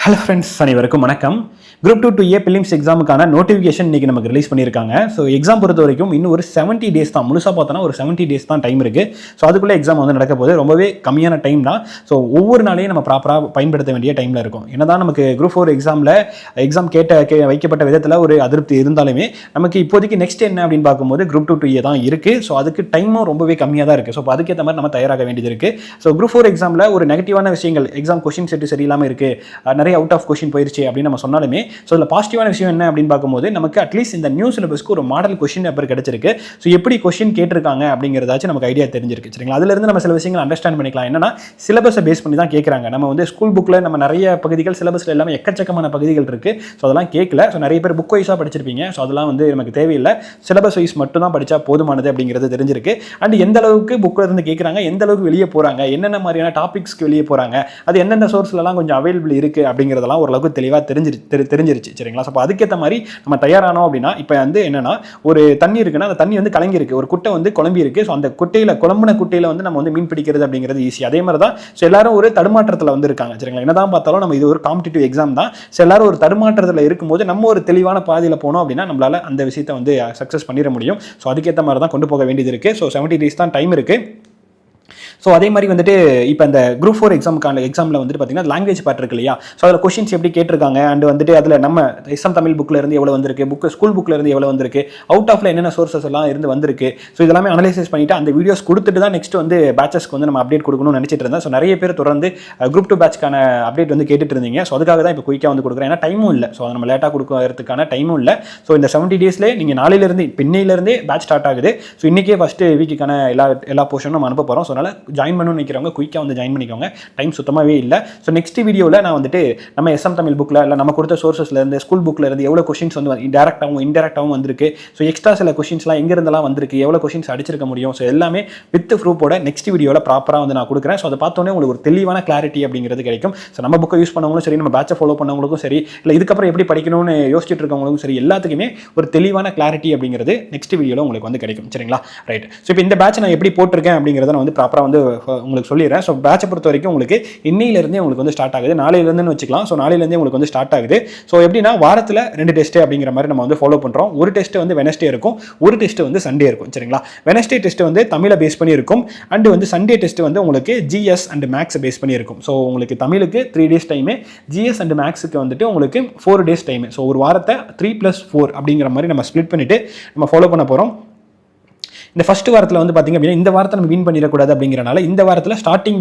Hello friends, அனைவருக்கும் வணக்கம். Group 2 films எக்ஸாமுக்கான notification இன்னைக்கு நமக்கு ரிலீஸ் பண்ணியிருக்காங்க. ஸோ எக்ஸாம் பொறுத்த வரைக்கும் இன்னும் ஒரு 70 டேஸ் தான், முழுசாக பார்த்தோன்னா ஒரு 70 டேஸ் தான் டைம் இருக்குது. ஸோ அதுக்குள்ளே எக்ஸாம் வந்து நடக்க போது ரொம்பவே கம்மியான டைம் தான். ஸோ ஒவ்வொரு நாளையும் நம்ம ப்ராப்பராக பயன்படுத்த வேண்டிய டைமில் இருக்கும். என்னதான் நமக்கு குரூப் 4 எக்ஸாம் வைக்கப்பட்ட விதத்தில் ஒரு அதிருப்தி இருந்தாலுமே நமக்கு இப்போதைக்கு நெக்ஸ்ட் என்ன அப்படின்னு பார்க்கும்போது குரூப் 2 தான் இருக்குது. ஸோ அதுக்கு டைமும் ரொம்பவே கம்மியாக தான் இருக்குது. ஸோ அதுக்கேற்ற மாதிரி நம்ம தயாராக வேண்டியது இருக்குது. ஸோ குரூப் 4 எக்ஸாமில் ஒரு நெகட்டிவான விஷயங்கள், எக்ஸாம் கொஸ்டின் செட்டு சரியில்லாமல் இருக்குது, நிறைய அவுட் ஆஃப் கொஸ்டின் போயிருச்சு அப்படின்னு நம்ம சொன்னாலுமே, ஸோ இதில் பாசிட்டிவான விஷயம் என்ன அப்படின்னு பார்க்கும்போது நமக்கு அட்லீஸ்ட் இந்த நியூ சிலபஸ்க்கு ஒரு மாடல் கொஸ்டின் பேப்பர் கிடைச்சிருக்கு. ஸோ எப்படி கொஸ்டின் கேட்டிருக்காங்க அப்படிங்கிறதாச்சும் நமக்கு ஐடியா தெரிஞ்சிருக்கு. சரிங்களா? அதுலேருந்து நம்ம சில விஷயங்கள் அண்டர்ஸ்டாண்ட் பண்ணிக்கலாம். என்னன்னா சிலபஸை பேஸ் பண்ணி தான் கேட்குறாங்க. நம்ம வந்து ஸ்கூல் புக்கில் நம்ம நிறைய பகுதிகள் சிலபஸில் எல்லாமே எக்கச்சக்கமான பகுதிகள் இருக்குது. ஸோ அதெல்லாம் கேட்கல. ஸோ நிறைய பேர் புக் வைஸாக படிச்சிருப்பீங்க. ஸோ அதெல்லாம் வந்து நமக்கு தேவையில்லை. சிலபஸ் வைஸ் மட்டும் தான் படித்தா போதுமானது அப்படிங்கிறது தெரிஞ்சிருக்கு. அண்ட் எந்த அளவுக்கு புக்கில் இருந்து கேட்குறாங்க, எந்த அளவுக்கு வெளியே போகிறாங்க, என்னென்ன மாதிரியான டாபிக்ஸ்க்கு வெளியே போகிறாங்க, அது எந்தெந்த சோர்ஸ்லாம் கொஞ்சம் அவைலபிள் இருக்குது அப்படிங்கிறதெல்லாம் ஓரளவுக்கு தெளிவாக தெரிஞ்சிருச்சு. சரிங்களா? ஸோ அதுக்கேற்ற மாதிரி நம்ம தயாரானோம் அப்படின்னா, இப்போ வந்து என்னன்னா, ஒரு தண்ணி இருக்குன்னா அந்த தண்ணி வந்து கலங்கி இருக்கு, ஒரு குட்டை வந்து குழம்பி இருக்கு. ஸோ அந்த குழம்புன குட்டையில வந்து நம்ம வந்து மீன் பிடிக்கிறது அப்படிங்கிறது ஈஸி. அதே மாதிரி தான் ஸோ எல்லாரும் ஒரு தடுமாற்றத்தில் வந்து இருக்காங்க. சரிங்களா? என்னதான் பார்த்தாலும் நம்ம இது ஒரு காம்படிட்டிவ் எக்ஸாம் தான். ஸோ எல்லாரும் ஒரு தடுமாற்றத்தில் இருக்கும்போது நம்ம ஒரு தெளிவான பாதையில் போனோம் அப்படின்னா நம்மளால அந்த விஷயத்தை வந்து சக்ஸஸ் பண்ணிட முடியும். ஸோ அதுக்கேற்ற மாதிரி தான் கொண்டு போக வேண்டியது இருக்கு. ஸோ 70 டேஸ் தான் டைம் இருக்கு. ஸோ அதே மாதிரி வந்துட்டு இப்போ இந்த குரூப் 4 எக்ஸாமில் வந்துட்டு பார்த்தீங்கன்னா லாங்குவேஜ் பார்ட் இருக்கு இல்லையா? ஸோ அதில் கொஸ்டின்ஸ் எப்படி கேட்டிருக்காங்க, அண்ட் வந்துட்டு அதில் நம்ம எஸ்எம் தமிழ் புக்கில் இருந்து எவ்வளோ வந்திருக்கு, ஸ்கூல் புக்கில் இருந்து எவ்வளோ வந்திருக்கு, அவுட் ஆஃப்ல என்னென்ன சோர்சஸ் எல்லாம் இருந்து வந்திருக்கு. ஸோ இதெல்லாமே அனலைசிஸ் பண்ணிட்டு அந்த வீடியோஸ் கொடுத்துட்டு தான் நெக்ஸ்ட் வந்து பேச்சஸ்க்கு வந்து நம்ம அப்டேட் கொடுக்கணும்னு நினச்சிட்டு இருந்தேன். ஸோ நிறைய பேர் தொடர்ந்து குரூப் 2 பேட்ச்க்கான அப்டேட் வந்து கேட்டுட்டு இருந்தீங்க. ஸோ அதுக்காக தான் இப்போ குயிக்காக வந்து கொடுக்குறேன். ஏன்னா டைமும் இல்லை. ஸோ நம்ம லேட்டாக கொடுக்கறதுக்கான டைமும் இல்லை. ஸோ இந்த 70 டேஸ்லேயே நீங்கள் நாளையிலேருந்து பின்னையிலேருந்தே பேட்ச் ஸ்டார்ட் ஆகுது. ஸோ இன்றைக்கே ஃபஸ்ட்டு வீக்குக்கான எல்லா போர்ஷனும் நம்ம அனுப்ப போகிறோம். ஸோ அதனால் ஜாயின் பண்ணணும்னு நினைக்கிறவங்க குயிக்காக வந்து ஜாயின் பண்ணிக்கோங்க. டைம் சுத்தமாகவே இல்லை. ஸோ நெக்ஸ்ட் வீடியோவில் நான் வந்துட்டு நம்ம எஸ்எம் தமிழ் புக்கில் இல்லை நம்ம கொடுத்த சோர்சஸ்லேருந்து ஸ்கூல் புக்கில் இருந்து எவ்வளோ கொஸ்டின்ஸ் வந்து இன்டெரக்டாகவும் வந்திருக்கு. ஸோ எக்ஸ்ட்ரா சில கொஸ்டின்ஸ்லாம் எங்கேருந்தெல்லாம் வந்திருக்கு, எவ்வளோ கொஸ்டின்ஸ் அடிச்சிருக்க முடியும், ஸோ எல்லாமே வித் ப்ரூஃபோட நெக்ஸ்ட் வீடியோவில் ப்ராப்பராக வந்து நான் கொடுக்குறேன். ஸோ அதை பார்த்தோன்னே உங்களுக்கு ஒரு தெளிவான கிளாரிட்டி அப்படிங்கிறது கிடைக்கும். ஸோ நம்ம புக்கை யூஸ் பண்ணவங்களும் சரி, நம்ம பேட்சை ஃபாலோ பண்ணவங்களுக்கும் சரி, இல்லை இதுக்கப்புறம் எப்படி படிக்கணும்னு யோசிச்சுட்டு இருக்கவங்களுக்கும் சரி, எல்லாத்துக்குமே ஒரு தெளிவான கிளாரிட்டி அப்படிங்கிறது நெக்ஸ்ட் வீடியோவில் உங்களுக்கு வந்து கிடைக்கும். சரிங்களா? ரைட். ஸோ இப்போ இந்த பேட்ச் நான் எப்படி போட்டிருக்கேன் அப்படிங்கிறத நான் வந்து ப்ராப்பராக வந்து உங்களுக்கு சொல்லிடுறேன். ஸோ பேட்சை பொறுத்த வரைக்கும் உங்களுக்கு இன்னையிலிருந்தே உங்களுக்கு வந்து ஸ்டார்ட் ஆகுது. நாளையிலேருந்து வச்சுக்கலாம். ஸோ நாளையிலேருந்தே உங்களுக்கு வந்து ஸ்டார்ட் ஆகுது. ஸோ எப்படின்னா வாரத்தில் 2 டெஸ்ட் அப்படிங்கிற மாதிரி நம்ம வந்து ஃபாலோ பண்ணுறோம். ஒரு டெஸ்ட் வந்து வெனஸ்டே இருக்கும், ஒரு டெஸ்ட் வந்து சண்டே இருக்கும். சரிங்களா? வெனஸ்டே டெஸ்ட் வந்து தமிழை பேஸ் பண்ணி இருக்கும், அண்ட் வந்து சண்டே டெஸ்ட் வந்து உங்களுக்கு ஜிஎஸ் அண்ட் மேக்ஸை பேஸ் பண்ணி இருக்கும். ஸோ உங்களுக்கு தமிழுக்கு 3 டேஸ் டைமு, ஜிஎஸ் அண்ட் மேக்ஸுக்கு வந்துட்டு உங்களுக்கு 4 டேஸ் டைமு. ஸோ ஒரு வாரத்தை 3+4 அப்படிங்கிற மாதிரி நம்ம ஸ்ப்ளிட் பண்ணிட்டு நம்ம ஃபாலோ பண்ண போகிறோம். இந்த ஃபர்ஸ்ட் வாரத்தில் வந்து பார்த்திங்க அப்படின்னா இந்த வாரத்தை நம்ம வின் பண்ணிடக்கூடாது அப்படிங்கிறனால இந்த வாரத்தில் ஸ்டார்டிங்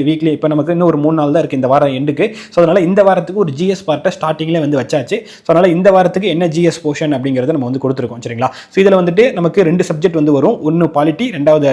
வீக்லி இப்போ நமக்கு இன்னும் ஒரு 3 நாள் தான் இருக்குது இந்த வாரம் எண்டுக்கு. ஸோ அதனால் இந்த வாரத்துக்கு ஒரு ஜிஎஸ் பார்ட்டை ஸ்டார்டிங்கில் வந்து வச்சாச்சு. ஸோ அதனால் இந்த வாரத்துக்கு என்ன ஜிஎஸ் போர்ஷன் அப்படிங்கிறத நம்ம வந்து கொடுத்துருக்கோம். சரிங்களா? ஸோ இதில் வந்துட்டு நமக்கு 2 சப்ஜெக்ட் வந்து வரும். ஒன்று பாலிட்டி, ரெண்டாவது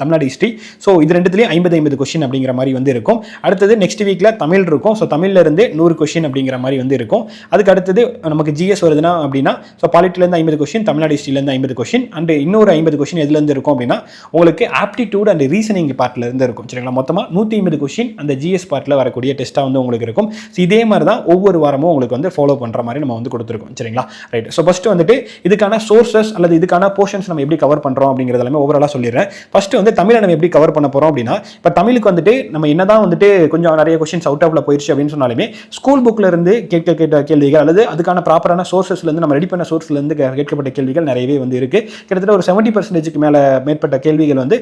தமிழ்நாடு ஹிஸ்ட்ரி. ஸோ இது ரெண்டுத்துலேயும் 50 கொஸ்டின் அப்படிங்கிற மாதிரி வந்து இருக்கும். அடுத்தது நெக்ஸ்ட் வீக்கில் தமிழ் இருக்கும். ஸோ தமிழில் இருந்து 100 கொஸ்டின் அப்படிங்கிற மாதிரி வந்து இருக்கும். அதுக்கு அடுத்தது நமக்கு ஜிஎஸ் வருதுன்னா அப்படின்னா ஸோ பாலிட்டிலேருந்து 50 கொஸ்டின், தமிழ்நாடு ஹிஸ்ட்ரியிலேருந்து 50 கொஸ்டின், அண்ட் இன்னொரு 50 கொஸ்டின் எதுலேருந்து இருக்கும் அப்படின்னா உங்களுக்கு ஆப்டிடியூட் அண்ட் ரீசனிங் பார்ட்ல இருந்து இருக்கும். சரிங்களா? மொத்தமாக 150 கொஸ்டின் அந்த ஜிஎஸ் பார்ட்டில் வரக்கூடிய டெஸ்ட்டாக வந்து உங்களுக்கு இருக்கும். ஸோ இதே மாதிரி தான் ஒவ்வொரு வாரமும் உங்களுக்கு வந்து ஃபாலோ பண்ணுற மாதிரி நம்ம வந்து கொடுத்துருக்கோம். சரிங்களா? ரைட். ஸோ ஃபஸ்ட்டு வந்துட்டு இதுக்கான சோர்சஸ் அல்லது இதுக்கான போர்ஷன்ஸ் நம்ம எப்படி கவர் பண்ணுறோம் அப்படிங்கிறது எல்லாமே ஓவராலாக சொல்லிடுறேன். ஃபஸ்ட்டு வந்து தமிழை நம்ம எப்படி கவர் பண்ண போகிறோம் அப்படின்னா, இப்போ தமிழுக்கு வந்துட்டு நம்ம என்னதான் வந்துட்டு கொஞ்சம் நிறைய கொஸ்டின்ஸ் அவுட் ஆஃப்ல போயிடுச்சு அப்படின்னு சொன்னாலுமே ஸ்கூல் புக்கில் இருந்து கேட்ட கேள்விகள் அல்லது அதுக்கான ப்ராப்பரான சோர்சஸ்லேருந்து நம்ம ரெடி பண்ண சோர்ஸ்லேருந்து கேட்கப்பட்ட கேள்விகள் நிறையவே வந்து இருக்குது. கிட்டத்தட்ட ஒரு 70% மேற்பட்ட கேள்விகள் வந்து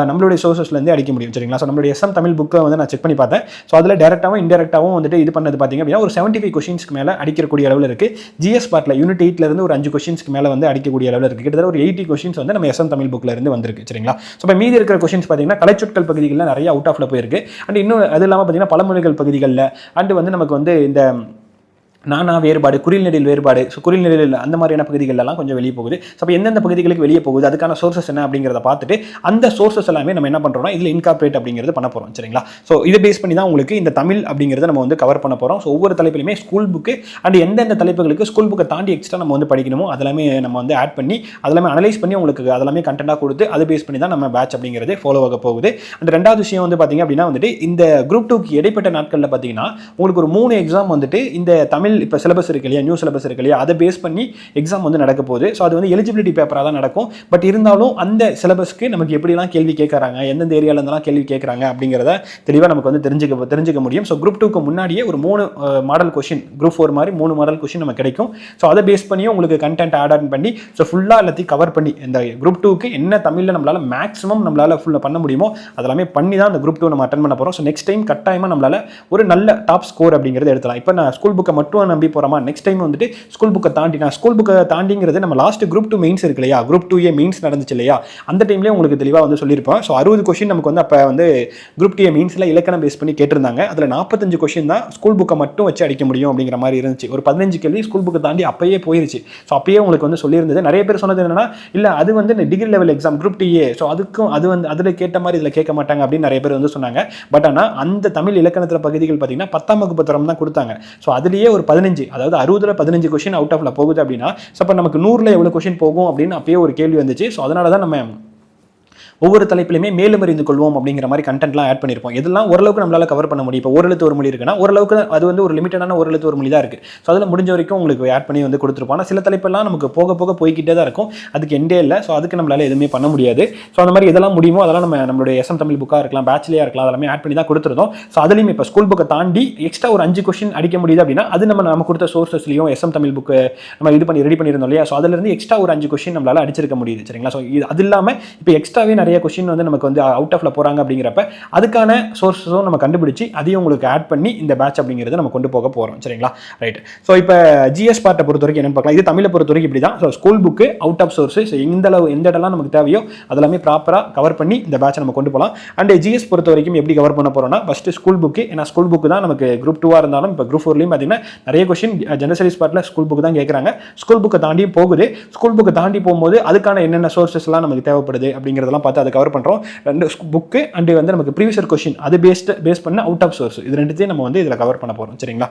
நம்மளுடைய சோர்சஸ்லேருந்து அடிக்க முடியும். சரிங்களா? ஸோ நம்மளுடைய எஸ்எம் தமிழ் புக்கை வந்து நான் செக் பண்ணி பார்த்தேன். ஸோ அதில் டேரெக்டாகவும் இன்டெரக்டாகவும் வந்துட்டு இது பண்ணது பார்த்தீங்க அப்படின்னா ஒரு 75 கொஸ்டின்ஸ்க்கு மேலே அடிக்கக்கூடிய அளவில் இருக்குது. ஜிஎஸ் பார்ட்டில் யூனிட் 8லேருந்து ஒரு 5 கொஸ்டின்ஸ்க்கு மேலே வந்து அடிக்கக்கூடிய அளவில் இருக்குது. கிட்டத்தட்ட ஒரு 80 கொஸ்டின்ஸ் வந்து நம்ம எஸ்எம் தமிழ் புக்கில் இருந்து வந்திருக்கு. சரிங்களா? ஸோ இப்போ மீதி இருக்கிற கொஸ்டின்ஸ் பார்த்தீங்கன்னா கலைச்சொற்கள் பகுதிகளில் நிறைய அவுட் ஆஃப்ல போயிருக்கு. அண்ட் இன்னும் அது இல்லாமல் பார்த்தீங்கன்னா பழமொழிகள் பகுதிகளில் அண்ட் வந்து நமக்கு வந்து இந்த நானா வேறுபாடு, குறில் நெடில் வேறுபாடு, ஸோ குறில் நெடில் அந்த மாதிரியான பகுதிகளெல்லாம் கொஞ்சம் வெளியே போகுது. ஸோ அப்போ எந்தெந்த பகுதிகளுக்கு வெளியே போகுது, அதுக்கான சோர்சஸ் என்ன அப்படிங்கிறத பார்த்துட்டு அந்த சோர்சஸ் எல்லாமே நம்ம என்ன பண்ணுறோம்னா இதில் இன்கார்பரேட் அப்படிங்கிறது பண்ண போகிறோம். சரிங்களா? ஸோ இதை பேஸ் பண்ணி தான் உங்களுக்கு இந்த தமிழ் அப்படிங்கிறத நம்ம வந்து கவர் பண்ண போகிறோம். ஸோ ஒவ்வொரு தலைப்பிலுமே ஸ்கூல் புக்கு அண்ட் எந்தெந்த தலைப்புகளுக்கு ஸ்கூல் புக்கை தாண்டி எக்ஸ்ட்ரா நம்ம வந்து படிக்கணுமோ அதெல்லாமே நம்ம வந்து ஆட் பண்ணி அதெல்லாமே அனலைஸ் பண்ணி உங்களுக்கு அதெல்லாமே கண்டென்ட்டாக கொடுத்து அதை பேஸ் பண்ணி தான் நம்ம பேட்ச் அப்படிங்கிறது ஃபாலோ ஆக போகுது. அண்ட் ரெண்டாவது விஷயம் வந்து பார்த்தீங்க அப்படின்னா வந்துட்டு இந்த குரூப் 2க்கு இடைப்பட்ட நாட்களில் பார்த்தீங்கன்னா உங்களுக்கு ஒரு 3 எக்ஸாம் வந்துட்டு இந்த தமிழ் தமிழ் இப்போ சிலபஸ் இருக்கு இல்லையா, நியூ சிலபஸ் இருக்கு இல்லையா, அதை பேஸ் பண்ணி எக்ஸாம் வந்து நடக்க போகுது. ஸோ அது வந்து எலிஜிபிலிட்டி பேப்பராக தான் நடக்கும். பட் இருந்தாலும் அந்த சிலபஸ்க்கு நமக்கு எப்படிலாம் கேள்வி கேட்குறாங்க, எந்தெந்த ஏரியாவிலேருந்துலாம் கேள்வி கேட்குறாங்க அப்படிங்கிறத தெளிவாக நமக்கு வந்து தெரிஞ்சுக்க முடியும். ஸோ குரூப் 2க்கு முன்னாடியே ஒரு 3 மாடல் கொஷின், குரூப் 4 மாதிரி 3 மாடல் கொஷின் நமக்கு கிடைக்கும். ஸோ அதை பேஸ் பண்ணியும் உங்களுக்கு கண்டென்ட் ஆட் ஆன் பண்ணி ஸோ ஃபுல்லாக எல்லாத்தையும் கவர் பண்ணி இந்த குரூப் 2க்கு என்ன தமிழில் நம்மளால் மேக்ஸிமம் நம்மளால் ஃபுல்லாக பண்ண முடியுமோ அதெல்லாமே பண்ணி தான் அந்த குரூப் 2 நம்ம அட்டன் பண்ண போகிறோம். ஸோ நெக்ஸ்ட் டைம் கட்டாயமாக நம்மளால் ஒரு நல்ல டாப் ஸ்கோர் அப்படிங்கிறது எடுத்துலாம். இப்போ நான் ஸ்கூல் புக்கை மட்டும் நம்பி போகிறோமா, நெக்ஸ்ட் டைம் வந்துட்டு ஸ்கூல் புக்கை தாண்டி, நான் ஸ்கூல் புக்கை தாண்டிங்கிறது நம்ம லாஸ்ட் குரூப் 2 மெயின்ஸ் இருக்கு இல்லையா, குரூப் 2A மெயின்ஸ் நடந்துச்சு இல்லையா, அந்த டைம்லேயே உங்களுக்கு தெளிவாக வந்து சொல்லியிருப்போம். ஸோ 60 கொஷின் நமக்கு வந்து அப்போ வந்து குரூப் 2A மெயின்ஸில் இலக்கணம் பேஸ் பண்ணி கேட்டிருந்தாங்க. அதில் 45 கொஷின் தான் ஸ்கூல் புக்கை மட்டும் வச்சு அடிக்க முடியும் அப்படிங்கிற மாதிரி இருந்துச்சு. ஒரு 15 கேள்வி ஸ்கூல் புக்கை தாண்டி அப்பயே போயிருச்சு. ஸோ அப்பயே உங்களுக்கு வந்து சொல்லியிருந்தது. நிறைய பேர் சொன்னது என்னன்னா, இல்லை அது வந்து degree level exam group 2A, so அதுக்கும் அது வந்து அதில் கேட்ட மாதிரி இதில் கேட்க மாட்டாங்க அப்படின்னு நிறைய பேர் வந்து சொன்னாங்க. பட் ஆனால் அந்த தமிழ் இலக்கணத்தில் பகுதிகள் பார்த்தீங்கன்னா 10ஆம் வகுப்பு தரம் தான் கொடுத்தாங்க. ஸோ அதுலேயே ஒரு 15, அதாவது 60ல் 15 கொஷின் அவுட் ஆஃப்ல போகுது அப்படின்னா, ஸோ அப்போ நமக்கு 100ல் எவ்வளோ கொஷின் போகும் அப்படின்னு அப்பயே ஒரு கேள்வி வந்துச்சு. ஸோ அதனால தான் நம்ம ஒவ்வொரு தலைப்பிலுமே மேலும் அறிந்து கொள்வோம் அப்படிங்கிற மாதிரி கண்டென்ட்லாம் ஆட் பண்ணியிருப்போம். இதெல்லாம் ஓரளவுக்கு நம்மளால் கவர் பண்ண முடியும். இப்போ ஒரு எழுத்து ஒரு மொழி இருக்குன்னா ஓரளவுக்கு அது வந்து ஒரு லிமிட்டடான ஒரு எழுத்து ஒரு மொழி தான் இருக்குது. ஸோ அதில் முடிஞ்ச வரைக்கும் உங்களுக்கு ஆட் பண்ணி வந்து கொடுத்துருப்போம். ஆனால் சில தலைப்பெல்லாம் நமக்கு போக போக போய்கிட்டே தான் இருக்கும், அதுக்கு எண்டே இல்லை. ஸோ அதுக்கு நம்மளால் எதுவுமே பண்ண முடியாது. ஸோ அந்த மாதிரி எதெல்லாம் முடியுமோ அதெல்லாம் நம்மளுடைய SM தமிழ் புக்காக இருக்கலாம், பேட்ச்லேயே இருக்கலாம், அதெல்லாமே ஆட் பண்ணி தான் கொடுத்துருந்தோம். ஸோ அதுலேயும் இப்போ ஸ்கூல் புக்கை தாண்டி எக்ஸ்ட்ரா ஒரு 5 கொஷின் அடிக்க முடியுது அப்படின்னா அது நம்ம கொடுத்த சோர்ஸஸ்லையும் SM தமிழ் புக்கு நம்ம இது பண்ணி ரெடி பண்ணியிருந்தோம் இல்லையா. ஸோ அதிலிருந்து எக்ஸ்ட்ரா ஒரு 5 கொஷின் நம்மளால் அடிச்சிருக்க முடியுது. சரிங்களா. ஸோ இது அது இல்லாமல் இப்போ எக்ஸ்ட்ராவே நிறைய கொஷின் வந்து நமக்கு வந்து அவுட் ஆஃப்ல போறாங்க அப்படிங்கிறப்ப அதுக்கான சோர்ஸஸும் நம்ம கண்டுபிடிச்சு அதையும் உங்களுக்கு ஆட் பண்ணி இந்த பேட்ச் அப்படிங்கிறது நம்ம கொண்டு போக போறோம். சரிங்களா. ரைட். ஸோ இப்போ GS பார்ட்டை பொறுத்த வரைக்கும் என்னன்னு பார்க்கலாம். இது தமிழை பொறுத்த வரைக்கும் இப்படி தான். So school book out of sources எந்த இடம்லாம் நமக்கு தேவையோ அதெல்லாமே ப்ராப்பராக கவர் பண்ணி இந்த பேட்சை நம்ம கொண்டு போகலாம். அண்ட் GS பொறுத்த வரைக்கும் எப்படி கவர் பண்ண போறோம்னா, ஃபர்ஸ்ட் ஸ்கூல் புக்கு, ஏன்னா ஸ்கூல் புக்கு தான் நமக்கு குரூப் 2 இருந்தாலும் இப்போ குரூப் 4லையும் பார்த்தீங்கன்னா நிறைய கொஸ்டின் ஜெனரல் ஸ்டடீஸ் பார்ட்டில் ஸ்கூல் புக்கு தான் கேட்குறாங்க. ஸ்கூல் புக்கை தாண்டியும் போகுது. ஸ்கூல் புக்கை தாண்டி போகும்போது அதுக்கான என்னென்ன சோர்ஸஸ்லாம் நமக்கு தேவைப்படுது அப்படிங்கிறதெல்லாம் பார்த்து அதை கவர் பண்ணுறோம். புக்கு அண்ட் வந்து நமக்கு ப்ரீவியஸ் கொஸ்டின் அது பேஸ் பண்ண அவுட் ஆஃப் சோர்ஸ் இது ரெண்டுத்தையும் நம்ம வந்து இதில் கவர் பண்ண போகிறோம். சரிங்களா.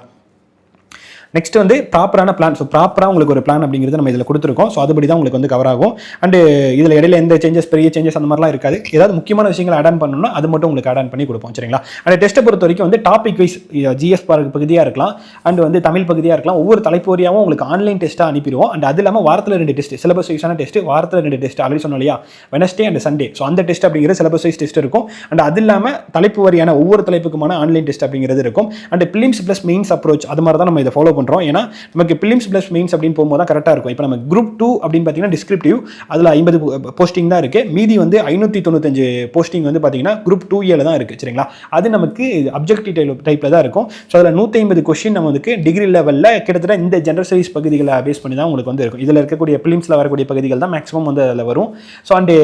நெக்ஸ்ட் வந்து ப்ராப்பரான பிளான். ஸோ ப்ராப்பராக உங்களுக்கு ஒரு பிளான் அப்படிங்கிறது நம்ம இதில் கொடுத்துருக்கோம். ஸோ அதுபடி தான் உங்களுக்கு வந்து கவர் ஆகும். அண்ட் இதில் இடையில எந்த சேஞ்சஸ், பெரிய சேஞ்சஸ் அந்த மாதிரிலாம் இருக்காது. ஏதாவது முக்கியமான விஷயங்கள் ஆட் ஆன் பண்ணணும்னா அது மட்டும் உங்களுக்கு ஆட் ஆன் பண்ணி கொடுப்போம். சரிங்களா. அண்ட் டெஸ்ட்டை பொறுத்த வரைக்கும் வந்து டாபிக் வைஸ் GS பகுதியாக இருக்கலாம் அண்ட் வந்து தமிழ் பகுதியாக இருக்கலாம். ஒவ்வொரு தலைப்போரியாகவும் உங்களுக்கு ஆன்லைன் டெஸ்ட்டாக அனுப்பிடுவோம். அண்ட் அது இல்லாமல் வாரத்தில் 2 டெஸ்ட், சிலபஸ் வைஸான டெஸ்ட், வாரத்தில் 2 டெஸ்ட் ஆல்ரெடி சொன்னோம் இல்லையா, வெனஸ்டே அண்ட் சண்டே. ஸோ அந்த டெஸ்ட் அப்படிங்கிற சிலபஸ் வைஸ் டெஸ்ட் இருக்கும். அண்ட் அது இல்லாமல் தலைப்பு வாரியான ஒவ்வொரு தலைப்புக்குமான ஆன்லைன் டெஸ்ட் அப்படிங்கிறது இருக்கும். And films plus mains approach அது மாதிரி தான் நம்ம இதை ஃபாலோ பண்ணுறோம். ஏன்னா நமக்கு பிலிம்ஸ் ப்ளஸ் மெயின்ஸ் அப்படின்னு போகும்போது தான் கரெக்டாக இருக்கும். இப்போ நம்ம குரூப் 2 அப்படின்னு பார்த்தீங்கன்னா டிஸ்கிரிப்டிவ் அதில் 50 போஸ்டிங் தான் இருக்குது. மீதி வந்து 595 போஸ்டிங் வந்து பார்த்தீங்கன்னா குரூப் 2A தான் இருக்குது. சரிங்களா. அது நமக்கு அப்ஜெக்டிவ் டைப்பில் தான் இருக்கும். ஸோ அதில் 150 கொஸ்டின் நமக்கு டிகிரி லெவலில் கிட்டத்தட்ட இந்த ஜெனரல் ஸ்டடீஸ் பகுதிகளை பேஸ் பண்ணி தான் உங்களுக்கு வந்து இருக்கும். இதில் இருக்கக்கூடிய பிலிம்ஸில் வரக்கூடிய பகுதிகள் தான் மேக்ஸிமம் வந்து அதில் வரும். ஸோ அண்டு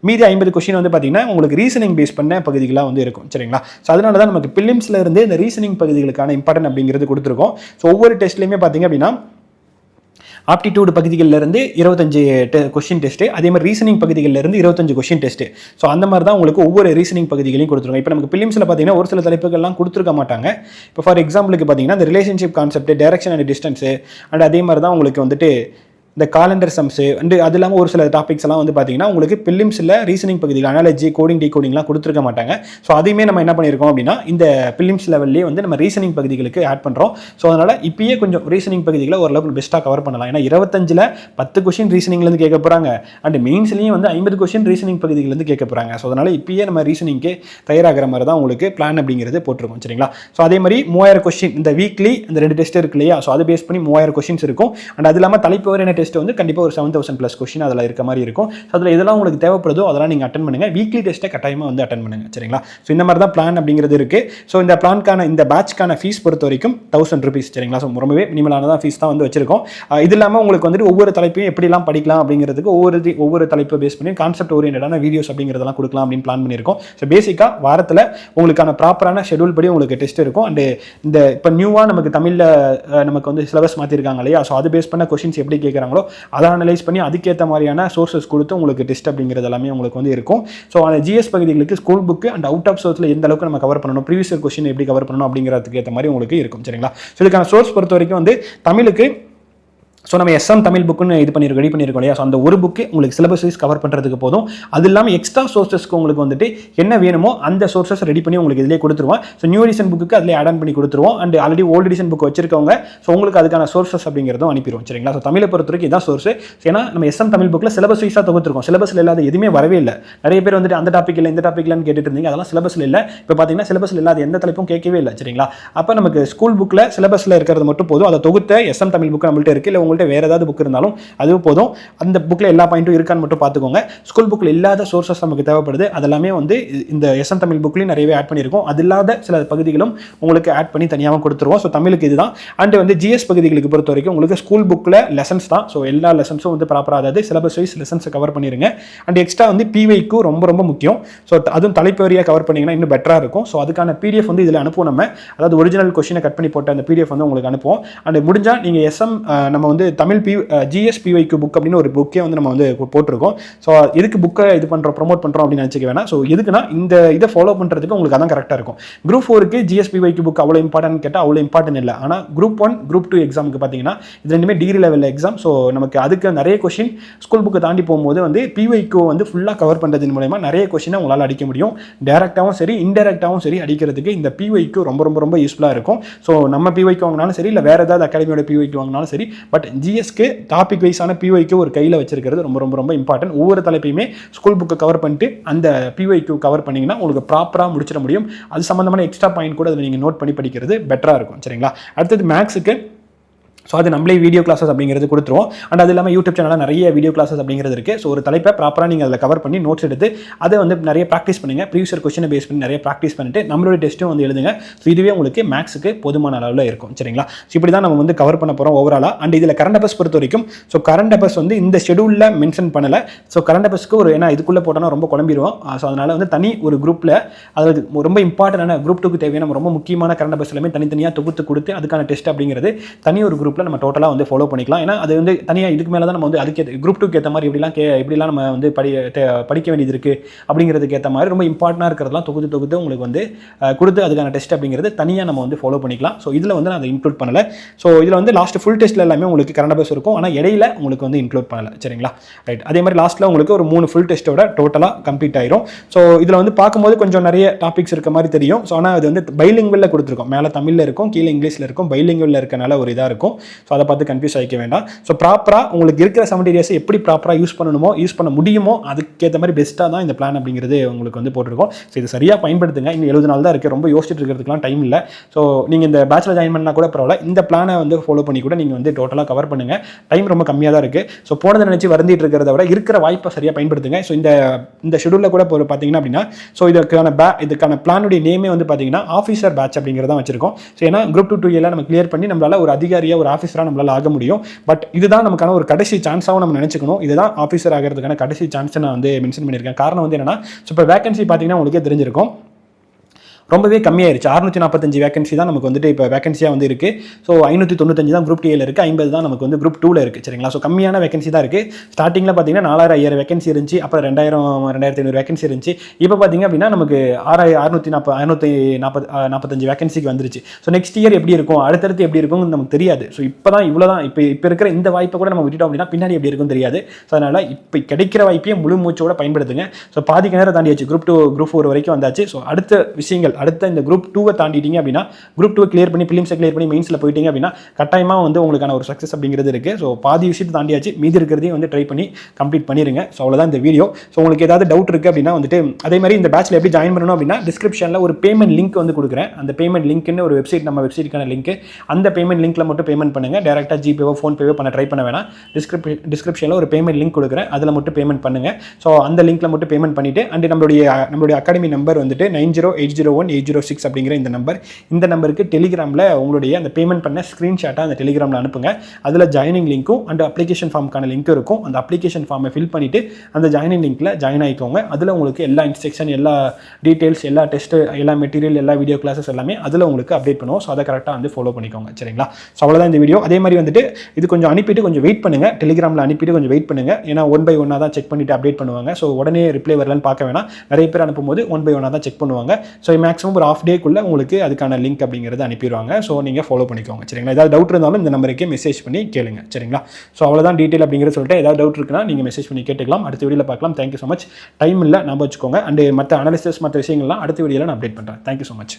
மீதி 50 கொஸ்டின் வந்து பார்த்தீங்கன்னா உங்களுக்கு ரீசனிங் பேஸ் பண்ண பகுதிகளாக வந்து இருக்கும். சரிங்களா. ஸோ அதனால தான் நமக்கு பிலிம்ஸில் இருந்து இந்த ரீசனிங் பகுதிகளுக்கான இம்பார்ட்டன்ட் அப்படிங்கிறது கொடுத்துருக்கோம். ஸோ ஒவ்வொரு டெஸ்ட்லையுமே பார்த்தீங்க அப்படின்னா ஆப்டிடியூட் பகுதிகளிலிருந்து 25 கொஸ்டின் டெஸ்ட்டு, அதே மாதிரி ரீசனிங் பகுதிகளிலிருந்து 25 கொஸ்டின் டெஸ்ட்டு. ஸோ அந்த மாதிரி தான் உங்களுக்கு ஒவ்வொரு ரீசனிங் பகுதிகளையும் கொடுத்துருங்க. இப்போ நமக்கு பிலிம்ஸில் பார்த்தீங்கன்னா ஒரு சில தலைப்புகள்லாம் கொடுத்துருக்க மாட்டாங்க. இப்போ ஃபார் எக்ஸாம்பிளுக்கு பார்த்தீங்கன்னா இந்த relationship concept, direction and distance and அதே மாதிரி தான் உங்களுக்கு வந்துட்டு இந்த காலண்டர் சம்ஸு அண்டு அது இல்லாமல் ஒரு சில டாபிக்ஸ் எல்லாம் வந்து பார்த்தீங்கன்னா உங்களுக்கு பிலிம்ஸில் ரீசனிங் பகுதியில் அனாலஜி, கோடிங், டிகோடிங்லாம் கொடுத்துருக்க மாட்டாங்க. ஸோ அதையுமே நம்ம என்ன பண்ணியிருக்கோம் அப்படின்னா இந்த பிலிம்ஸ் லெவல்லேயே வந்து நம்ம ரீசனிங் பகுதிகளுக்கு ஆட் பண்ணுறோம். ஸோ அதனால் இப்பயே கொஞ்சம் ரீசனிங் பகுதிகளை ஓரளவுக்கு பெஸ்ட்டாக கவர் பண்ணலாம். ஏன்னா 25ல் 10 கொஸ்டின் ரீசனிங்லேருந்து கேட்க போகிறாங்க அண்ட் மெயின்ஸ்லேயும் வந்து 50 கொஸ்டின் ரீசனிங் பகுதியிலேருந்து கேட்க போகிறாங்க. ஸோ அதனால் இப்பயே நம்ம ரீசனிங்க்கு தயாராகிற மாதிரி தான் உங்களுக்கு பிளான் அப்படிங்கிறது போட்டிருக்கோம். சரிங்களா. ஸோ அதே மாதிரி 3000 கொஸ்டின் இந்த வீக்லி இந்த 2 டெஸ்ட் இருக்கு இல்லையா. ஸோ அதை பேஸ் பண்ணி 3000 கொஸ்டின்ஸ் இருக்கும். அண்ட் அது இல்லாமல் தலைப்பு வரையான டெஸ்ட் வந்து கண்டிப்பாக ஒரு 7000+ கொஸ்டின் அதில் இருக்க மாதிரி இருக்கும். அதில் எதெல்லாம் உங்களுக்கு தேவைப்படுதோ அதெல்லாம் நீங்கள் அட்டன் பண்ணுங்கள். வீக்லி டெஸ்ட்டை கட்டாயமாக வந்து அட்டன் பண்ணுங்கள். சரிங்களா. ஸோ இந்த மாதிரி தான் பிளான் அப்படிங்கிறது இருக்குது. ஸோ இந்த பிளான்கான இந்த பேட்ச்க்கான ஃபீஸ் பொறுத்த வரைக்கும் 1000 rupees. சரிங்களா. ஸோ ரொம்பவே மினிமலானதான் ஃபீஸ் தான் வந்து வச்சிருக்கோம். இது இல்லாமல் உங்களுக்கு வந்துட்டு ஒவ்வொரு தலைப்பையும் எப்படிலாம் படிக்கலாம் அப்படிங்கிறதுக்கு ஒவ்வொரு தலைப்பை பேஸ் பண்ணி கான்செப்ட் ஓரியன்டான வீடியோஸ் அப்படிங்கிறதெல்லாம் கொடுக்கலாம் அப்படின்னு பிளான் பண்ணியிருக்கோம். ஸோ பேசிக்காக வாரத்தில் உங்களுக்கான ப்ராப்பரான ஷெடியூல் படி உங்களுக்கு டெஸ்ட் இருக்கும். அண்ட் இந்த இப்போ நியூவாக நமக்கு தமிழில் நமக்கு வந்து சிலபஸ் மாற்றிருக்காங்க இல்லையா. ஸோ அது பேஸ் பண்ண கொஸ்டின்ஸ் எப்படி கேட்குறாங்களோ அதை அனலைஸ் பண்ணி அதுக்கேற்ற மாதிரியான சோர்சஸ் கொடுத்து உங்களுக்கு டெஸ்ட் அப்படிங்கிறது எல்லாமே உங்களுக்கு வந்து இருக்கும். ஸோ அந்த GS பகுதிகளுக்கு school book and out of சோர்ஸில் எந்த அளவுக்கு நம்ம கவர் பண்ணணும், ப்ரீவியஸ் கொஸ்டின் எப்படி கவர் பண்ணணும் அப்படிங்கிறதுக்கு ஏற்ற மாதிரி உங்களுக்கு இருக்கும். சரிங்களா. ஸோ இதுக்கான சோர்ஸ் பொறுத்த வரைக்கும் வந்து தமிழுக்கு ஸோ நம்ம எஸ்எம் தமிழ் புக்குன்னு ரெடி பண்ணியிருக்கோம் இல்லையா. ஸோ அந்த ஒரு புக்கு உங்களுக்கு சிலபஸ் வைஸ் கவர் பண்ணுறதுக்கு போதும். அது இல்லாமல் எக்ஸ்ட்ரா சோர்சஸ்க்கு உங்களுக்கு வந்துட்டு என்ன வேணுமோ அந்த சோர்சஸ் ரெடி பண்ணி உங்களுக்கு இதிலே கொடுத்துருவோம். ஸோ நியூ எடிஷன் புக்கு அதிலே ஆட் ஆன் பண்ணி கொடுத்துருவோம். And already old edition book வச்சிருக்கவங்க ஸோ உங்களுக்கு அதுக்கான சோர்சஸ் அப்படிங்கிறதும் அனுப்பிடுவோம். சரிங்களா. ஸோ தமிழை பொறுத்தவரைக்கும் இதான் சோர்ஸ். ஏன்னா நம்ம எஸ்எம் தமிழ் புக்கில் சிலபஸ் வைஸாக தொகுத்துருக்கோம். சிலபஸில் இல்லாத எதுவுமே வரவே இல்லை. நிறைய பேர் வந்துட்டு அந்த டாபிக் இல்லை இந்த டாபிக் இல்லைன்னு கேட்டுட்டு இருந்தீங்க. அதெல்லாம் சிலபஸில் இல்லை. இப்போ பார்த்தீங்கன்னா சிலபஸில் இல்லாத எந்த தலைப்பும் கேட்கவே இல்லை. சரிங்களா. அப்போ நமக்கு ஸ்கூல் புக்கில் சிலபஸில் இருக்கிறது மட்டும் போதும். அதை தொகுத்த எஸ்எம் தமிழ் புக்கு நம்மள்ட்ட இருக்குது. இல்லை உங்கள்கிட்ட வேறு ஏதாவது புக் இருந்தாலும் அதுவும் போதும். அந்த புக்கில் எல்லா பாயிண்ட்டும் இருக்கான்னு மட்டும் பார்த்துக்கோங்க. ஸ்கூல் புக்கில் இல்லாத சோர்சஸ் நமக்கு தேவைப்படுது. அதெல்லாமே வந்து இந்த எஸ்எம் தமிழ் புக்லையும் நிறையவே ஆட் பண்ணியிருக்கோம். அது இல்லாத சில பகுதிகளும் உங்களுக்கு ஆட் பண்ணி தனியாக கொடுத்துருவோம். ஸோ தமிழுக்கு இதுதான். அண்ட் வந்து ஜிஎஸ் பகுதிகளுக்கு பொறுத்த வரைக்கும் உங்களுக்கு ஸ்கூல் புக்கில் லெசன்ஸ் தான். ஸோ எல்லா லெசன்ஸும் வந்து ப்ராப்பராக அதாவது சிலபஸ் வைஸ் லெசன்ஸை கவர் பண்ணிடுங்க. அண்ட் எக்ஸ்ட்ரா வந்து பிவைக்கு ரொம்ப ரொம்ப முக்கியம். ஸோ அதுவும் தலைப்பு வரியாக கவர் பண்ணிங்கன்னா இன்னும் பெட்டராக இருக்கும். ஸோ அதுக்கான பிடிஎஃப் வந்து இதில் அனுப்புவோம். நம்ம அதாவது ஒரிஜினல் கொஸ்டினை கட் பண்ணி போட்ட அந்த பிடிஎஃப் வந்து உங்களுக்கு அனுப்புவோம். அண்ட் முடிஞ்சால் நீங்கள் எஸ்எம் நம்ம வந்து தமிழ் ஜிஎஸ் பிவைக்கு புக் அப்படின்னு ஒரு புக்கே வந்து நம்ம வந்து போட்டிருக்கோம். ஸோ எதுக்கு புக்கை இது பண்ணுறோம் ப்ரொமோட் பண்ணுறோம் அப்படின்னு நினச்சிக்க வேணாம். ஸோ எதுக்குன்னா இந்த இதை ஃபாலோ பண்ணுறதுக்கு உங்களுக்கு அதான் கரெக்டாக இருக்கும். குரூப் 4க்கு ஜிஎஸ்பிவைக்கு புக் அவ்வளோ இம்பார்ட்டன் கேட்டால் அவ்வளோ இம்பார்ட்டன் இல்லை. ஆனால் குரூப் 1 குரூப் 2 எக்ஸாமுக்கு பார்த்தீங்கன்னா இது ரெண்டுமே டிகிரி லெவலில் எக்ஸாம். ஸோ நமக்கு அதுக்கு நிறைய கொஸ்டின் ஸ்கூல் புக்கை தாண்டி போகும்போது வந்து பிவைக்கு வந்து ஃபுல்லாக கவர் பண்ணுறதன் மூலமா நிறைய கொஸ்டினை உங்களால் அடிக்க முடியும். டேரெக்டாகவும் சரி இன்டெரக்டாகவும் சரி அடிக்கிறதுக்கு இந்த பிவைக்கு ரொம்ப ரொம்ப ரொம்ப யூஸ்ஃபுல்லாக இருக்கும். ஸோ நம்ம பிவைக்கு வாங்கினாலும் சரி இல்லை வேறு ஏதாவது அகாடமியோட பிவைக்கு வாங்கினாலும் சரி, பட் ஜிஎஸ்க்கு டாபிக் வைஸான பிவைக்கு ஒரு கையில் வச்சிருக்கிறது ரொம்ப ரொம்ப ரொம்ப இம்பார்ட்டன்ட். ஒவ்வொரு தலைப்பையுமே ஸ்கூல் புக்கை கவர் பண்ணிட்டு அந்த பிவைக்கு கவர் பண்ணிங்கன்னா உங்களுக்கு ப்ராப்பராக முடிச்சிட முடியும். அது சம்மந்தமான எக்ஸ்ட்ரா பாயிண்ட் கூட அதில் நீங்கள் நோட் பண்ணி படிக்கிறது பெட்டராக இருக்கும். சரிங்களா. அடுத்தது மேக்ஸுக்கு ஸோ அது நம்மளே வீடியோ கிளாஸஸ் அப்படிங்கிறது கொடுத்துருவோம். அண்ட் அது இல்லாமல் யூடியூப் சேனலில் நிறைய வீடியோ கிளாஸஸ் அப்படிங்கிறது இருக்குது. ஸோ ஒரு தலைப்பை ப்ராப்பராக நீங்கள் அதில் கவர் பண்ணி நோட்ஸ் எடுத்து அதை வந்து நிறைய ப்ராக்டிஸ் பண்ணுங்கள். ப்ரீவியஸ் கொஸ்டினை பேஸ் பண்ணி நிறைய ப்ராக்டிஸ் பண்ணிட்டு நம்மளோட டெஸ்ட்டும் வந்து எழுதுங்க. ஸோ இதுவே உங்களுக்கு மேக்ஸுக்கு போதுமான அளவில் இருக்கும். சரிங்களா. ஸோ இப்படி தான் நம்ம வந்து கவர் பண்ண போகிறோம் ஓவராலாக. அண்ட் இதில் கரண்ட் அஃபேர்ஸ் பொறுத்த வரைக்கும் ஸோ கரண்ட் அஃபேர்ஸ் வந்து இந்த ஷெடியூலில் மென்ஷன் பண்ணலை. ஸோ கரண்ட் அஃபேர்ஸ்க்கு ஒரு ஏன்னா இதுக்குள்ளே போட்டோன்னா ரொம்ப குழம்பிடுவோம். ஸோ அதனால் வந்து தனி ஒரு குரூப்பில் அதாவது ரொம்ப இம்பார்ட்டன்டான குரூப் 2க்கு தேவையான ரொம்ப முக்கியமான கரண்ட் அஃபேர்ஸ் எல்லாமே தனித்தனியாக தொகுத்து கொடுத்து அதுக்கான டெஸ்ட் அப்படிங்கிறது தனி ஒரு குரூப்பில் நம்ம டோட்டலாக வந்து ஃபாலோ பண்ணிக்கலாம். ஏன்னா அது வந்து தனியாக இதுக்கு மேலே தான் நம்ம வந்து அதுக்கு குரூப் 2க்கு ஏற்ற மாதிரி எப்படிலாம் நம்ம வந்து படிக்க வேண்டியது இருக்குது அப்படிங்கிறதுக்கு ஏற்ற மாதிரி ரொம்ப இம்பார்ட்டனாக இருக்கிறதெல்லாம் தொகுத்து உங்களுக்கு வந்து கொடுத்து அதுக்கான டெஸ்ட் அப்படிங்கிறது தனியாக நம்ம வந்து ஃபாலோ பண்ணிக்கலாம். ஸோ இதில் வந்து நான் அதை இன்க்ளூட் பண்ணலை. ஸோ இதில் வந்து லாஸ்ட் ஃபுல் டெஸ்ட்டில் எல்லாமே உங்களுக்கு கரண்ட் அஃபேர்ஸ் இருக்கும். ஆனால் இடையில உங்களுக்கு வந்து இன்க்ளூட் பண்ணலை. சரிங்களா. ரைட். அதே மாதிரி லாஸ்ட்டில் உங்களுக்கு ஒரு 3 ஃபுல் டெஸ்ட்டோட டோட்டலாக கம்ப்ளீட் ஆயிரும். ஸோ இதில் வந்து பார்க்கும்போது கொஞ்சம் நிறைய டாபிக்ஸ் இருக்க மாதிரி தெரியும். ஸோ ஆனால் அது வந்து பைலிங்குவலில் கொடுத்துருக்கோம். மேலே தமிழில் இருக்கும், கீழே இங்கிலீஷில் இருக்கும். பைலிங்குவலில் இருக்கனால ஒரு இதாக இருக்கும். ஸோ அதை பார்த்து கன்ஃபியூஸ் ஆகிக்க வேண்டாம். ஸோ ப்ராப்பராக உங்களுக்கு இருக்கிற 70 டேஸை எப்படி ப்ராப்பராக யூஸ் பண்ண முடியுமோ அதுக்கேற்ற மாதிரி பெஸ்ட்டாக தான் இந்த பிளான் அப்படிங்கிறது உங்களுக்கு வந்து போட்டிருக்கோம். ஸோ இது சரியாக பயன்படுத்துங்க. இன்னும் 70 நாள் தான் இருக்குது. ரொம்ப யோசிச்சுட்டு இருக்கிறதுக்குலாம் டைம் இல்லை. ஸோ நீங்கள் இந்த பேட்சில் ஜாயின் பண்ணால் கூட பரவாயில்ல. இந்த பிளானை வந்து ஃபாலோ பண்ணி கூட நீங்கள் வந்து டோட்டலாக கவர் பண்ணுங்கள். டைம் ரொம்ப கம்மியாக தான் இருக்குது. ஸோ போனதை நினச்சி வருந்திட்டு இருக்கிறத விட இருக்கிற வாய்ப்பை சரியாக பயன்படுத்துங்க. ஸோ இந்த ஷெடியூலில் கூட பார்த்தீங்கன்னா அப்படின்னா ஸோ இதுக்கான பிளானுடைய நேமே வந்து பார்த்தீங்கன்னா ஆஃபீஸர் பேட்ச் அப்படிங்கிறதான் வச்சிருக்கோம். ஸோ ஏன்னா குரூப் 2 எல்லாம் நம்ம கிளியர் பண்ணி நம்மளால ஒரு அதிகாரியாக ஒரு ஆஃபீஸராக நம்மளால் ஆக முடியும். பட் இதுதான் நமக்கான ஒரு கடைசி சான்ஸாகவும் நம்ம நினச்சிக்கணும். இதுதான் ஆஃபீஸர் ஆகிறதுக்கான கடைசி சான்ஸ் நான் வந்து மென்ஷன் பண்ணியிருக்கேன். காரணம் வந்து என்னன்னா ஸோ இப்போ வேகன்சி பார்த்தீங்கன்னா உங்களுக்கே தெரிஞ்சிருக்கும். ரொம்பவே கம்மியாயிருச்சு. 645 வேகன்சி தான் நமக்கு வந்துட்டு இப்போ வேகன்சியாக வந்து இருக்குது. ஸோ 595 தான் குரூப் 2 இருக்குது, 50 தான் நமக்கு வந்து குரூப் 2 இருக்குது. சரிங்களா. ஸோ கம்மியான வேகன்சி தான் இருக்குது. ஸ்டார்டிங்கில் பார்த்தீங்கன்னா 4000 வேகன்சி இருந்துச்சு. அப்புறம் 2500 வேகன்சி இருந்துச்சு. இப்போ பார்த்தீங்க அப்படின்னா நமக்கு 645 வேகன்சிக்கு வந்துருச்சு. ஸோ நெக்ஸ்ட் இயர் எப்படி இருக்கும், அடுத்தடுத்து எப்படி இருக்கும் நமக்கு தெரியாது. ஸோ இப்போ தான் இவ்வளோ தான். இப்போ இருக்கிற இந்த வாய்ப்பை கூட நம்ம விட்டுட்டோம் அப்படின்னா பின்னாடி எப்படி இருக்கும் தெரியாது. ஸோ அதனால் இப்போ கிடைக்கிற வாய்ப்பையும் முழு மூச்சோட பயன்படுத்துங்க. ஸோ பாதி நேரம் தாண்டியாச்சு. குரூப் 2 குரூப் 4 வரைக்கும் வந்தாச்சு. ஸோ அடுத்த விஷயங்கள் அடுத்த இந்த குரூப் 2 தாண்டிட்டீங்க அப்படின்னா குரூப் 2 கிளியர் பண்ணி பிலிம்ஸை கிளியர் பண்ணி மெயின்ஸில் போயிட்டீங்க அப்படின்னா கட்டாயமாக வந்து உங்களுக்கான ஒரு சக்ஸஸ் அப்படிங்கிறது இருக்குது. ஸோ பாதி விஷயத்தை தாண்டியாச்சு. மீதி இருக்கிறதையும் வந்து ட்ரை பண்ணி கம்ப்ளீட் பண்ணிடுங்க. ஸோ அவ்வளோதான் இந்த வீடியோ. ஸோ உங்களுக்கு ஏதாவது டவுட் இருக்குது அப்படின்னா வந்துட்டு அதே மாதிரி இந்த பேட்சில் எப்படி ஜாயின் பண்ணணும் அப்படின்னா டிஸ்கிரிப்ஷனில் ஒரு பேமெண்ட் லிங்க் வந்து கொடுக்குறேன். அந்த பேமெண்ட் லிங்க்னு ஒரு வெப்சைட் நம்ம வெப்சைட்டுக்கான லிங்க். அந்த பேமெண்ட் லிங்க்கில் மட்டும் பேமெண்ட் பண்ணுங்கள். டேரெக்டாக ஜிபேவோ ஃபோன்பேவோ பண்ண ட்ரை பண்ண வேணாம். டிஸ்கிரிப்ஷனில் ஒரு பேமெண்ட் லிங்க் கொடுக்குறேன். அதில் மட்டும் பேமெண்ட் பண்ணுங்கள். ஸோ அந்த லிங்க்கில் மட்டும் பேமெண்ட் பண்ணிவிட்டு அண்ட் நம்மளுடைய அகாடமி நம்பர் வந்துட்டு 90801806 அப்படிங்கிற இந்த நம்பருக்கு டெலிகிராமில் உங்களுடைய அந்த பேமெண்ட் பண்ண ஸ்க்ரீன்ஷாட்டை அந்த டெலிகிராமில் அனுப்புங்க. அதில் ஜாயினிங் லிங்க்கும் அண்ட் அப்ளிகேஷன் ஃபார்முக்கான லிங்க் இருக்கும். அந்த அப்ளிகேஷன் ஃபார்மை ஃபில் பண்ணிவிட்டு அந்த ஜாயினிங் லிங்க்கில் ஜாயின் ஆகிக்கோங்க. அதில் உங்களுக்கு எல்லா இன்ஸ்ட்ரக்ஷன், எல்லா டீட்டெயில்ஸ், எல்லா டெஸ்ட்டு, எல்லா மெட்டீரியல், எல்லா வீடியோ கிளாஸஸ் எல்லாமே அதில் உங்களுக்கு அப்டேட் பண்ணுவோம். ஸோ அதை கரெக்டாக வந்து ஃபாலோ பண்ணிக்கோங்க. சரிங்களா. ஸோ அவ்வளோதான் இந்த வீடியோ. அதே மாதிரி வந்துட்டு இது கொஞ்சம் அனுப்பிட்டு கொஞ்சம் வெயிட் பண்ணுங்கள். டெலிகிராமில் அனுப்பிட்டு கொஞ்சம் வெயிட் பண்ணுங்கள். ஏன்னா 1 by 1 தான் செக் பண்ணிவிட்டு அப்டேட் பண்ணுவாங்க. ஸோ உடனே ரிப்ளை வரலன்னு பார்க்க வேணாம். நிறைய பேர் அனுப்பும்போது 1 by 1 தான் செக் பண்ணுவாங்க. ஸோ மேக்ஸிமம் ஒரு ஆஃப் டேக்குள்ளே உங்களுக்கு அதுக்கான லிங்க் அப்படிங்கிறது அனுப்பிடுவாங்க. ஸோ நீங்கள் ஃபாலோ பண்ணிக்கோங்க சரிங்களா. ஏதாவது டவுட் இருந்தாலும் இந்த நம்பருக்கே மெசேஜ் பண்ணி கேளுங்க சரிங்களா. ஸோ அவ்வளோதான் டீட்டெயில் அப்படிங்கிறத சொல்லிட்டு ஏதாவது டவுட் இருக்குன்னா நீங்கள் மெசேஜ் பண்ணி கேட்டுக்கலாம். அடுத்த வீடியோவில் பார்க்கலாம். Thank you so much. டைம் இல்லை நம்ம வச்சுக்கோங்க. அண்ட் மற்ற அனாலிசிஸ் மற்ற விஷயங்கள்லாம் அடுத்த வீடியோவில் நான் அப்டேட் பண்ணுறேன். Thank you so much.